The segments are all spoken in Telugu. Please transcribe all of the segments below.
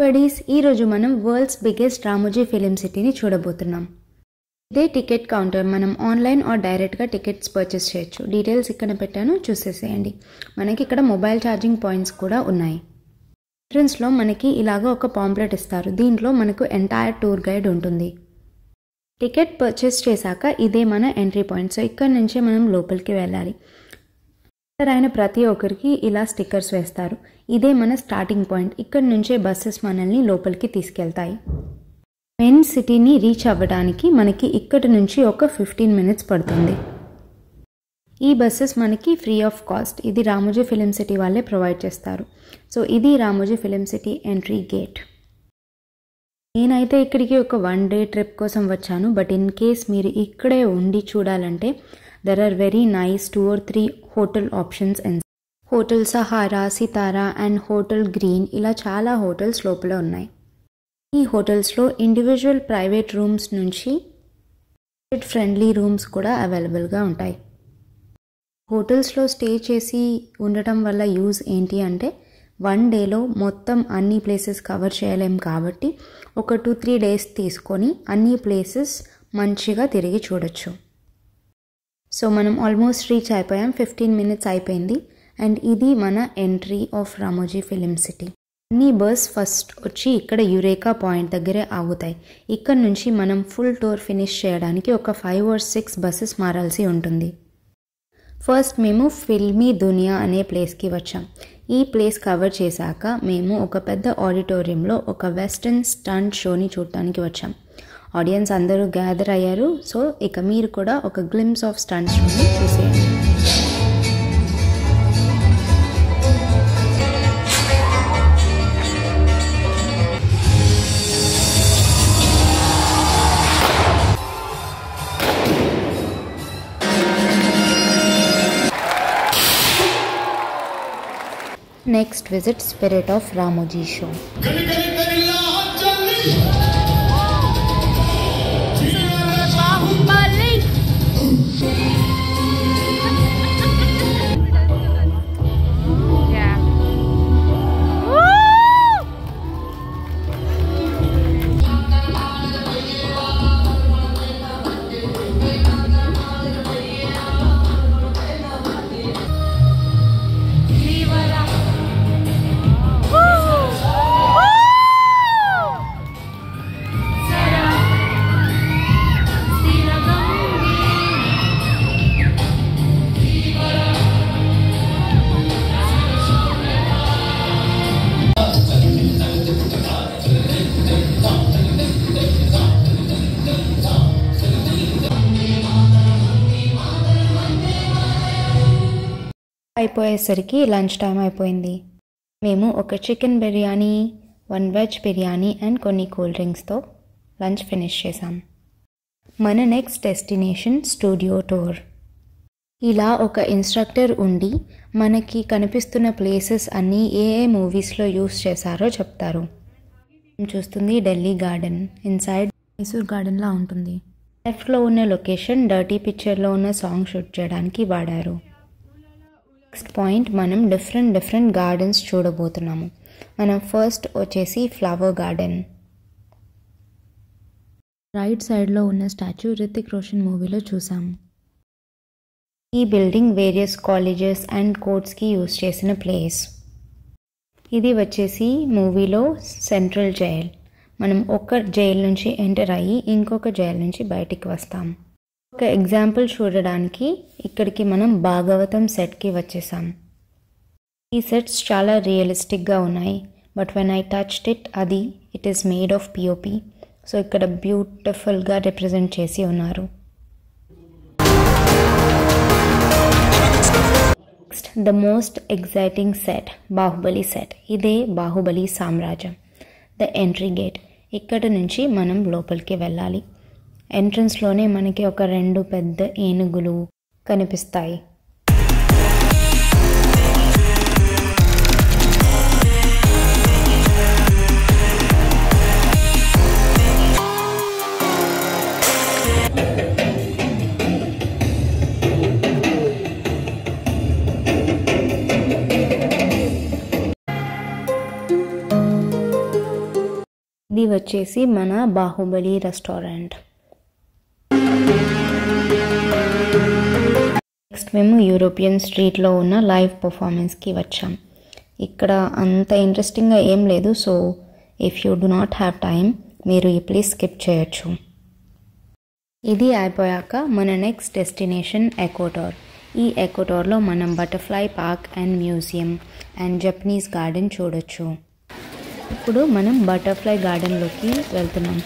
బడీస్ ఈరోజు మనం వరల్డ్స్ బిగ్గెస్ట్ రామోజీ ఫిలిం సిటీని చూడబోతున్నాం. ఇదే టికెట్ కౌంటర్. మనం ఆన్లైన్ ఆర్ డైరెక్ట్గా టికెట్స్ పర్చేస్ చేయొచ్చు. డీటెయిల్స్ ఇక్కడ పెట్టాను, చూసేసేయండి. మనకి ఇక్కడ మొబైల్ ఛార్జింగ్ పాయింట్స్ కూడా ఉన్నాయి. ఎంట్రన్స్లో మనకి ఇలాగ ఒక పాంప్లెట్ ఇస్తారు. దీంట్లో మనకు ఎంటైర్ టూర్ గైడ్ ఉంటుంది. టికెట్ పర్చేస్ చేశాక ఇదే మన ఎంట్రీ పాయింట్. సో ఇక్కడ నుంచే మనం లోపలికి వెళ్ళాలి. అయిన ప్రతి ఒక్కరికి ఇలా స్టిక్కర్స్ వేస్తారు. ఇదే మన స్టార్టింగ్ పాయింట్. ఇక్కడ నుంచే బస్సెస్ మనల్ని లోపలికి తీసుకెళ్తాయి. మెయిన్ సిటీని రీచ్ అవ్వడానికి మనకి ఇక్కడ నుంచి ఒక 15 minutes పడుతుంది. ఈ బస్సెస్ మనకి ఫ్రీ ఆఫ్ కాస్ట్. ఇది రామోజీ ఫిలిం సిటీ వాళ్ళే ప్రొవైడ్ చేస్తారు. సో ఇది Ramoji film city entry gate. నేనైతే ఇక్కడికి ఒక 1 day ట్రిప్ కోసం వచ్చాను. బట్ ఇన్ కేస్ మీరు ఇక్కడే ఉండి చూడాలంటే there are very nice 2 or 3 hotel options and hotel Sahara, Sitara and hotel green ఇలా చాలా హోటల్స్ లోపల ఉన్నాయి. ఈ హోటల్స్లో ఇండివిజువల్ ప్రైవేట్ రూమ్స్ నుంచి ఫ్రెండ్లీ రూమ్స్ కూడా అవైలబుల్గా ఉంటాయి. హోటల్స్లో స్టే చేసి ఉండటం వల్ల యూజ్ ఏంటి అంటే 1 dayలో మొత్తం అన్ని ప్లేసెస్ కవర్ చేయలేం కాబట్టి ఒక 2-3 days తీసుకొని అన్ని ప్లేసెస్ మంచిగా తిరిగి చూడొచ్చు. సో మనం ఆల్మోస్ట్ రీచ్ అయిపోయాం. 15 minutes అయిపోయింది. అండ్ ఇది మన entry of Ramoji film city. అన్ని బస్ ఫస్ట్ వచ్చి ఇక్కడ యురేకా పాయింట్ దగ్గరే ఆగుతాయి. ఇక్కడ నుంచి మనం ఫుల్ టూర్ ఫినిష్ చేయడానికి ఒక 5 or 6 buses మారాల్సి ఉంటుంది. ఫస్ట్ మేము ఫిల్మీ దునియా అనే ప్లేస్కి వచ్చాం. ఈ ప్లేస్ కవర్ చేశాక మేము ఒక పెద్ద ఆడిటోరియంలో ఒక వెస్టర్న్ స్టంట్ షోని చూడటానికి వచ్చాం. ఆడియన్స్ అందరూ గ్యాదర్ అయ్యారు. సో ఇక మీరు కూడా ఒక గ్లిమ్స్ ఆఫ్ స్టంట్ షోని చూసేయండి. Next visit Spirit of Ramoji show. అయిపోయేసరికి లంచ్ టైం అయిపోయింది. మేము ఒక chicken biryani, 1 veg biryani and కొన్ని కూల్ డ్రింక్స్తో లంచ్ ఫినిష్ చేసాం. మన నెక్స్ట్ డెస్టినేషన్ స్టూడియో టూర్. ఇలా ఒక ఇన్స్ట్రక్టర్ ఉండి మనకి కనిపిస్తున్న ప్లేసెస్ అన్నీ ఏ మూవీస్లో యూస్ చేశారో చెప్తారు. చూస్తుంది ఢిల్లీ గార్డెన్. ఇన్సైడ్ మైసూర్ గార్డెన్లా ఉంటుంది. లెఫ్ట్లో ఉన్న లొకేషన్ డర్టీ పిక్చర్లో ఉన్న సాంగ్ షూట్ చేయడానికి వాడారు. నెక్స్ట్ పాయింట్, మనం డిఫరెంట్ గార్డెన్స్ చూడబోతున్నాము. మనం ఫస్ట్ వచ్చేసి ఫ్లవర్ గార్డెన్. రైట్ సైడ్లో ఉన్న స్టాచ్యూ రితిక్ రోషన్ మూవీలో చూసాం. ఈ బిల్డింగ్ వేరియస్ కాలేజెస్ అండ్ కోర్ట్స్కి యూజ్ చేసిన ప్లేస్. ఇది వచ్చేసి మూవీలో సెంట్రల్ జైల్. మనం ఒక జైల్ నుంచి ఎంటర్ అయ్యి ఇంకొక జైల్ నుంచి బయటికి వస్తాం. ఒక ఎగ్జాంపుల్ చూడడానికి ఇక్కడికి మనం భాగవతం సెట్కి వచ్చేసాం. ఈ సెట్స్ చాలా రియలిస్టిక్గా ఉన్నాయి. But when I touched it is made of POP. So ఇక్కడ బ్యూటిఫుల్గా రిప్రజెంట్ చేసి ఉన్నారు. Next the most exciting set, Baahubali set. ఇదే బాహుబలి సామ్రాజ్యం. The entry gate. ఇక్కడ నుంచి మనం లోపలికి వెళ్ళాలి. ఎంట్రన్స్లోనే మనకి ఒక 2 పెద్ద ఏనుగులు కనిపిస్తాయి. ఇది వచ్చేసి మన బాహుబలి రెస్టారెంట్. నెక్స్ట్ మేము యూరోపియన్ స్ట్రీట్లో ఉన్న లైవ్ పర్ఫార్మెన్స్కి వచ్చాం. ఇక్కడ అంత ఇంట్రెస్టింగ్గా ఏం లేదు, so if you do not have time మీరు ఈ ప్లేస్ స్కిప్ చేయొచ్చు. ఇది అయిపోయాక మన నెక్స్ట్ డెస్టినేషన్ ఎక్వెడార్. ఈ ఎక్వెడార్లో మనం butterfly park and museum and Japanese garden చూడొచ్చు. ఇప్పుడు మనం బటర్ఫ్లై గార్డెన్లోకి వెళ్తున్నాం.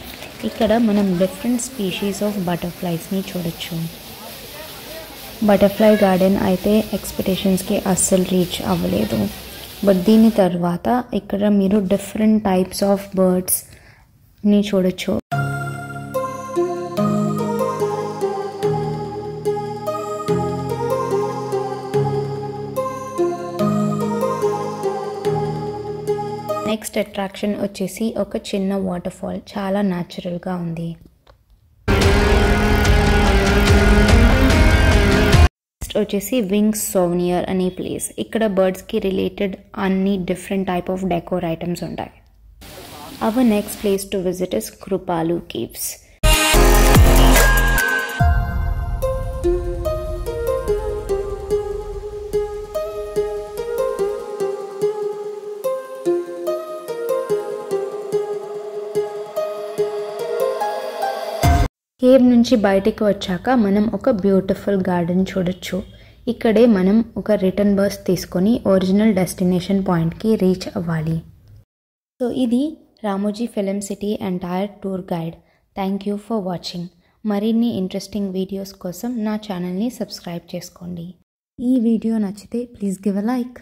ఇక్కడ మనం డిఫరెంట్ స్పీషీస్ ఆఫ్ బటర్ఫ్లైస్ని చూడొచ్చు. బటర్ఫ్లై గార్డెన్ అయితే ఎక్స్పెక్టేషన్స్కి అస్సలు రీచ్ అవ్వలేదు. బట్ దీని తర్వాత ఇక్కడ మీరు డిఫరెంట్ టైప్స్ ఆఫ్ బర్డ్స్ని చూడొచ్చు. నెక్స్ట్ అట్రాక్షన్ వచ్చేసి ఒక చిన్న వాటర్ ఫాల్, చాలా న్యాచురల్గా ఉంది. వచ్చేసి వింగ్స్ సోవెనియర్ అనే ప్లేస్. ఇక్కడ బర్డ్స్కి రిలేటెడ్ అన్ని different type of decor items ఉంటాయి. Our next place to visit is Krupalu caves. Cave నుంచి బయటికి వచ్చాక మనం ఒక బ్యూటిఫుల్ గార్డెన్ చూడొచ్చు. ఇక్కడే మనం ఒక రిటర్న్ బస్ తీసుకొని ఒరిజినల్ డెస్టినేషన్ పాయింట్కి రీచ్ అవ్వాలి. సో ఇది Ramoji film city entire tour guide. Thank you for watching. మరిన్ని ఇంట్రెస్టింగ్ వీడియోస్ కోసం నా ఛానల్ని సబ్స్క్రైబ్ చేసుకోండి. ఈ వీడియో నచ్చితే ప్లీజ్ గివ్ అ లైక్.